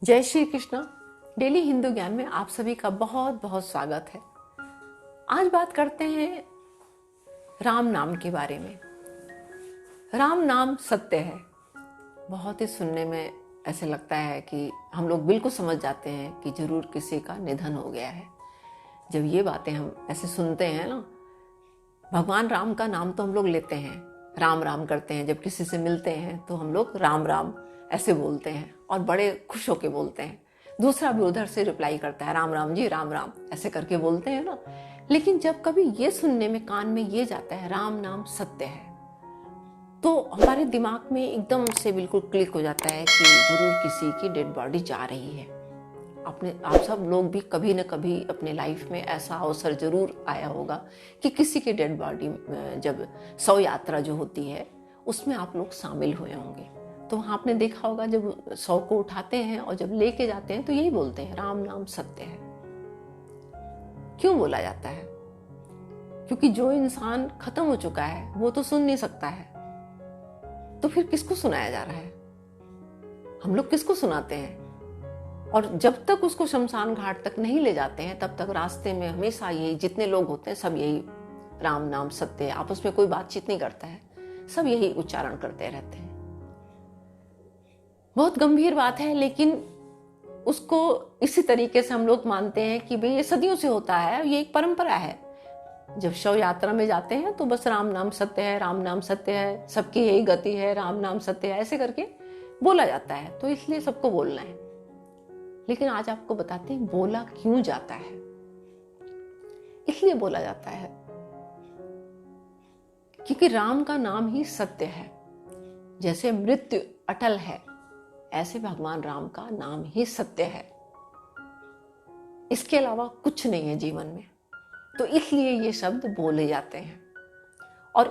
जय श्री कृष्णा। डेली हिंदू ज्ञान में आप सभी का बहुत बहुत स्वागत है। आज बात करते हैं राम नाम के बारे में। राम नाम सत्य है। बहुत ही सुनने में ऐसे लगता है कि हम लोग बिल्कुल समझ जाते हैं कि जरूर किसी का निधन हो गया है। जब ये बातें हम ऐसे सुनते हैं ना, भगवान राम का नाम तो हम लोग लेते हैं, राम राम करते हैं। जब किसी से मिलते हैं तो हम लोग राम राम ऐसे बोलते हैं और बड़े खुश होके बोलते हैं। दूसरा भी उधर से रिप्लाई करता है, राम राम जी, राम राम, ऐसे करके बोलते हैं ना। लेकिन जब कभी ये सुनने में कान में ये जाता है राम नाम सत्य है, तो हमारे दिमाग में एकदम से बिल्कुल क्लिक हो जाता है कि जरूर किसी की डेड बॉडी जा रही है। आप सब लोग भी कभी न कभी अपने लाइफ में ऐसा अवसर जरूर आया होगा कि किसी की डेड बॉडी, जब शव यात्रा जो होती है उसमें आप लोग शामिल हुए होंगे। तो वहाँ आपने देखा होगा जब शव को उठाते हैं और जब लेके जाते हैं तो यही बोलते हैं, राम नाम सत्य है। क्यों बोला जाता है? क्योंकि जो इंसान खत्म हो चुका है वो तो सुन नहीं सकता है, तो फिर किसको सुनाया जा रहा है? हम लोग किसको सुनाते हैं? और जब तक उसको शमशान घाट तक नहीं ले जाते हैं तब तक रास्ते में हमेशा यही, जितने लोग होते हैं सब यही राम नाम सत्य है, आपस में कोई बातचीत नहीं करता है, सब यही उच्चारण करते रहते हैं। बहुत गंभीर बात है, लेकिन उसको इसी तरीके से हम लोग मानते हैं कि भाई ये सदियों से होता है, ये एक परंपरा है। जब शव यात्रा में जाते हैं तो बस राम नाम सत्य है, राम नाम सत्य है, सबकी यही गति है, राम नाम सत्य है, ऐसे करके बोला जाता है, तो इसलिए सबको बोलना है। लेकिन आज आपको बताते हैं बोला क्यों जाता है। इसलिए बोला जाता है क्योंकि राम का नाम ही सत्य है। जैसे मृत्यु अटल है, ऐसे भगवान राम का नाम ही सत्य है। इसके अलावा कुछ नहीं है जीवन में, तो इसलिए ये शब्द बोले जाते हैं। और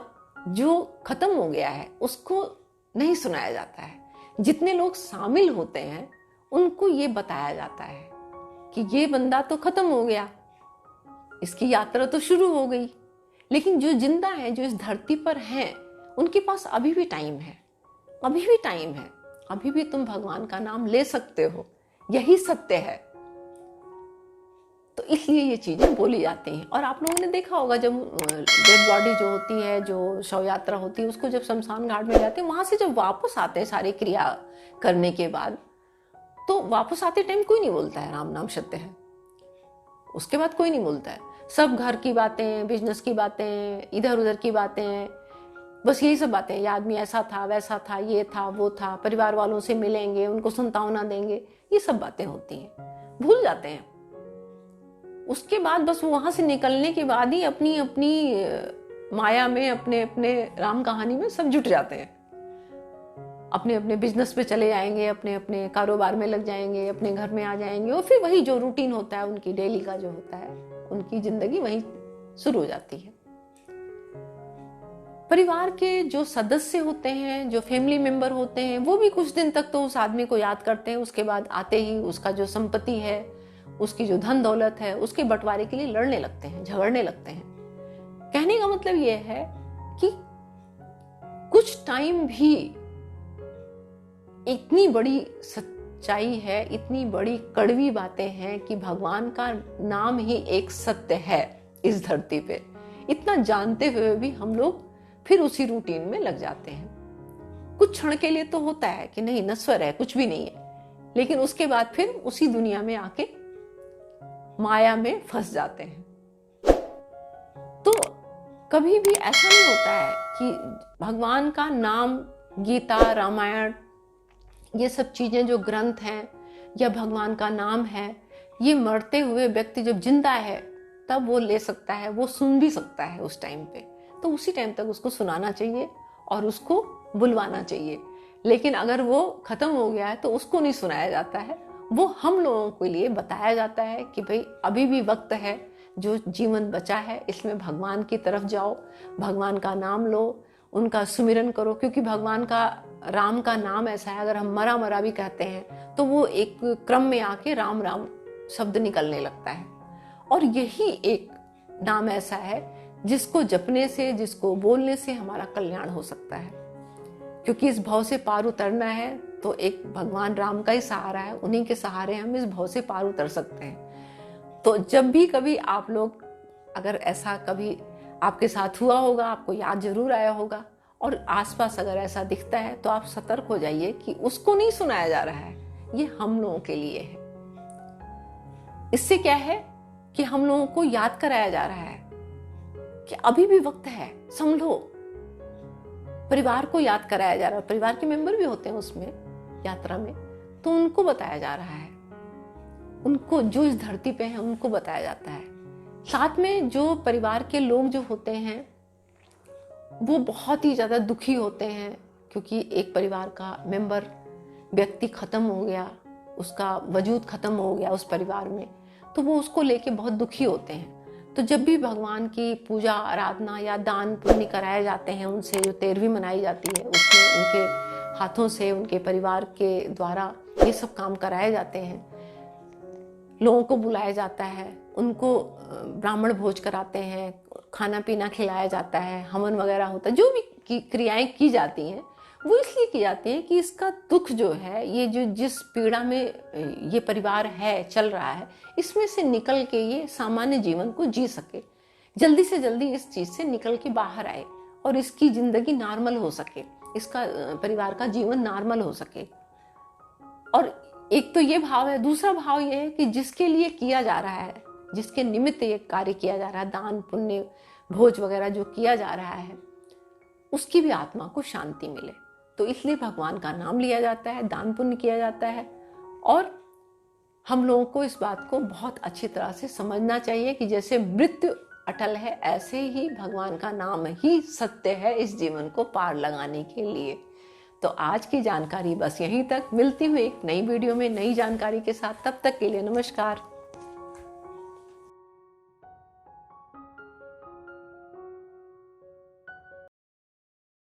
जो खत्म हो गया है उसको नहीं सुनाया जाता है। जितने लोग शामिल होते हैं उनको ये बताया जाता है कि ये बंदा तो खत्म हो गया, इसकी यात्रा तो शुरू हो गई। लेकिन जो जिंदा है, जो इस धरती पर हैं, उनके पास अभी भी टाइम है, अभी भी टाइम है, अभी भी तुम भगवान का नाम ले सकते हो, यही सत्य है। तो इसलिए ये चीजें बोली जाती हैं। और आप लोगों ने देखा होगा जब डेड बॉडी जो होती है, जो शव यात्रा होती है, उसको जब शमशान घाट में जाते हैं, वहां से जब वापस आते हैं सारी क्रिया करने के बाद, तो वापस आते टाइम कोई नहीं बोलता है राम नाम सत्य है। उसके बाद कोई नहीं बोलता है। सब घर की बातें, बिजनेस की बातें, इधर उधर की बातें, बस यही सब बातें। ये आदमी ऐसा था, वैसा था, ये था, वो था, परिवार वालों से मिलेंगे, उनको संतावना देंगे, ये सब बातें होती हैं, भूल जाते हैं। उसके बाद बस वहां से निकलने के बाद ही अपनी अपनी माया में, अपने अपने राम कहानी में सब जुट जाते हैं। अपने अपने बिजनेस पे चले जाएंगे, अपने अपने कारोबार में लग जाएंगे, अपने घर में आ जाएंगे, और फिर वही जो रूटीन होता है उनकी डेली का जो होता है, उनकी जिंदगी वही शुरू हो जाती है। परिवार के जो सदस्य होते हैं, जो फैमिली मेंबर होते हैं, वो भी कुछ दिन तक तो उस आदमी को याद करते हैं। उसके बाद आते ही उसका जो संपत्ति है, उसकी जो धन दौलत है, उसके बंटवारे के लिए लड़ने लगते हैं, झगड़ने लगते हैं। कहने का मतलब यह है कि कुछ टाइम भी इतनी बड़ी सच्चाई है, इतनी बड़ी कड़वी बातें हैं कि भगवान का नाम ही एक सत्य है इस धरती पे। इतना जानते हुए भी हम लोग फिर उसी रूटीन में लग जाते हैं। कुछ क्षण के लिए तो होता है कि नहीं, नश्वर है, कुछ भी नहीं है, लेकिन उसके बाद फिर उसी दुनिया में आके माया में फंस जाते हैं। तो कभी भी ऐसा नहीं होता है कि भगवान का नाम, गीता, रामायण, ये सब चीजें जो ग्रंथ हैं या भगवान का नाम है, ये मरते हुए व्यक्ति जब जिंदा है तब वो ले सकता है, वो सुन भी सकता है उस टाइम पे। तो उसी टाइम तक उसको सुनाना चाहिए और उसको बुलवाना चाहिए। लेकिन अगर वो खत्म हो गया है तो उसको नहीं सुनाया जाता है, वो हम लोगों के लिए बताया जाता है कि भाई अभी भी वक्त है, जो जीवन बचा है इसमें भगवान की तरफ जाओ, भगवान का नाम लो, उनका सुमिरन करो। क्योंकि भगवान का, राम का नाम ऐसा है, अगर हम मरा मरा भी कहते हैं तो वो एक क्रम में आके राम राम शब्द निकलने लगता है। और यही एक नाम ऐसा है जिसको जपने से, जिसको बोलने से हमारा कल्याण हो सकता है। क्योंकि इस भव से पार उतरना है तो एक भगवान राम का ही सहारा है, उन्हीं के सहारे हम इस भव से पार उतर सकते हैं। तो जब भी कभी आप लोग, अगर ऐसा कभी आपके साथ हुआ होगा, आपको याद जरूर आया होगा, और आसपास अगर ऐसा दिखता है तो आप सतर्क हो जाइए कि उसको नहीं सुनाया जा रहा है, ये हम लोगों के लिए है। इससे क्या है कि हम लोगों को याद कराया जा रहा है कि अभी भी वक्त है, संभलो। परिवार को याद कराया जा रहा है, परिवार के मेंबर भी होते हैं उसमें यात्रा में, तो उनको बताया जा रहा है, उनको जो इस धरती पे हैं उनको बताया जाता है। साथ में जो परिवार के लोग जो होते हैं वो बहुत ही ज्यादा दुखी होते हैं, क्योंकि एक परिवार का मेंबर, व्यक्ति खत्म हो गया, उसका वजूद खत्म हो गया उस परिवार में, तो वो उसको लेके बहुत दुखी होते हैं। तो जब भी भगवान की पूजा आराधना या दान पुण्य कराए जाते हैं, उनसे जो 13वीं मनाई जाती है उसमें उनके हाथों से, उनके परिवार के द्वारा ये सब काम कराए जाते हैं, लोगों को बुलाया जाता है, उनको ब्राह्मण भोज कराते हैं, खाना पीना खिलाया जाता है, हवन वगैरह होता है, जो भी क्रियाएं की जाती हैं वो इसलिए की जाती है कि इसका दुख जो है, ये जो जिस पीड़ा में ये परिवार है, चल रहा है, इसमें से निकल के ये सामान्य जीवन को जी सके, जल्दी से जल्दी इस चीज से निकल के बाहर आए और इसकी जिंदगी नॉर्मल हो सके, इसका परिवार का जीवन नॉर्मल हो सके। और एक तो ये भाव है, दूसरा भाव ये है कि जिसके लिए किया जा रहा है, जिसके निमित्त ये कार्य किया जा रहा है, दान पुण्य भोज वगैरह जो किया जा रहा है, उसकी भी आत्मा को शांति मिले। तो इसलिए भगवान का नाम लिया जाता है, दान पुण्य किया जाता है। और हम लोगों को इस बात को बहुत अच्छी तरह से समझना चाहिए कि जैसे मृत्यु अटल है, ऐसे ही भगवान का नाम ही सत्य है इस जीवन को पार लगाने के लिए। तो आज की जानकारी बस यहीं तक, मिलती हुई एक नई वीडियो में नई जानकारी के साथ, तब तक के लिए नमस्कार।